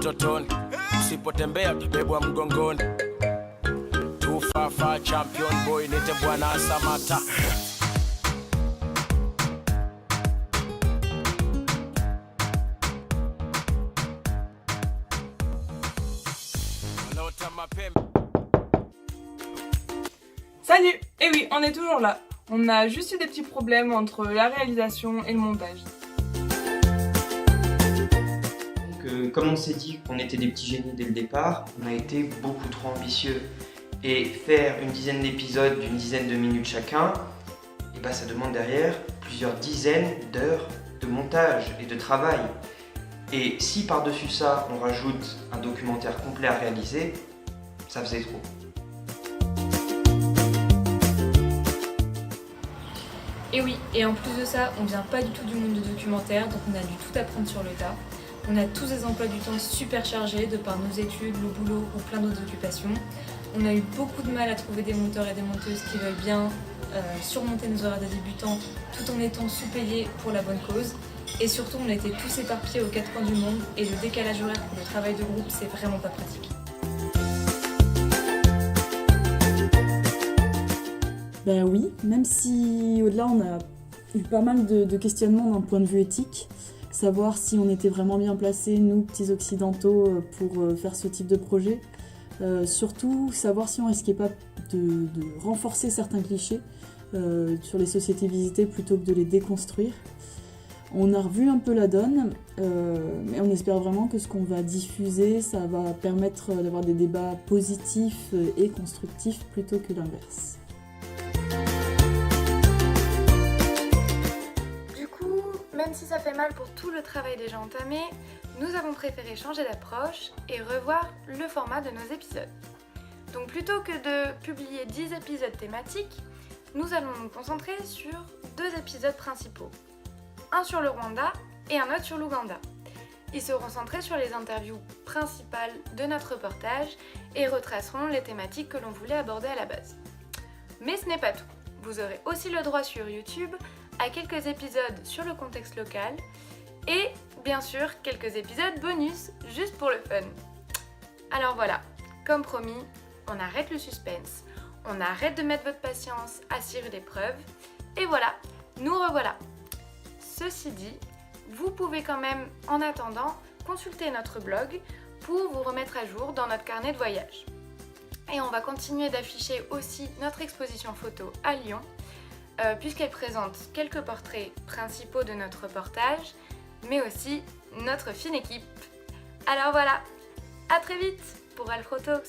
utotoni, usipotembea utabebwa mgongoni. Tufafa champion boy, nite Bwana Samata. Salut! Eh oui, on est toujours là. On a juste eu des petits problèmes entre la réalisation et le montage. Donc, comme on s'est dit qu'on était des petits génies dès le départ, on a été beaucoup trop ambitieux. Et faire une dizaine d'épisodes d'une dizaine de minutes chacun, et ben ça demande derrière plusieurs dizaines d'heures de montage et de travail. Et si par-dessus ça, on rajoute un documentaire complet à réaliser, ça faisait trop. Et oui, et en plus de ça, on vient pas du tout du monde du documentaire, donc on a dû tout apprendre sur le tas. On a tous des emplois du temps super chargés de par nos études, le boulot ou plein d'autres occupations. On a eu beaucoup de mal à trouver des monteurs et des monteuses qui veulent bien surmonter nos horaires de débutants tout en étant sous-payés pour la bonne cause. Et surtout, on a été tous éparpillés aux quatre coins du monde et le décalage horaire pour le travail de groupe, c'est vraiment pas pratique. Ben oui, même si au-delà on a eu pas mal de questionnements d'un point de vue éthique, savoir si on était vraiment bien placés, nous petits occidentaux, pour faire ce type de projet, surtout savoir si on risquait pas de renforcer certains clichés sur les sociétés visitées plutôt que de les déconstruire. On a revu un peu la donne, mais on espère vraiment que ce qu'on va diffuser, ça va permettre d'avoir des débats positifs et constructifs plutôt que l'inverse. Même si ça fait mal pour tout le travail déjà entamé, nous avons préféré changer d'approche et revoir le format de nos épisodes. Donc plutôt que de publier 10 épisodes thématiques, nous allons nous concentrer sur 2 épisodes principaux. Un sur le Rwanda et un autre sur l'Ouganda. Ils seront centrés sur les interviews principales de notre reportage et retraceront les thématiques que l'on voulait aborder à la base. Mais ce n'est pas tout. Vous aurez aussi le droit sur YouTube à quelques épisodes sur le contexte local et bien sûr quelques épisodes bonus juste pour le fun. Alors voilà, comme promis, on arrête le suspense, on arrête de mettre votre patience à cirer l'épreuve et voilà, nous revoilà. Ceci dit, vous pouvez quand même en attendant consulter notre blog pour vous remettre à jour dans notre carnet de voyage. Et on va continuer d'afficher aussi notre exposition photo à Lyon puisqu'elle présente quelques portraits principaux de notre reportage, mais aussi notre fine équipe. Alors voilà, à très vite pour Alfro Talks.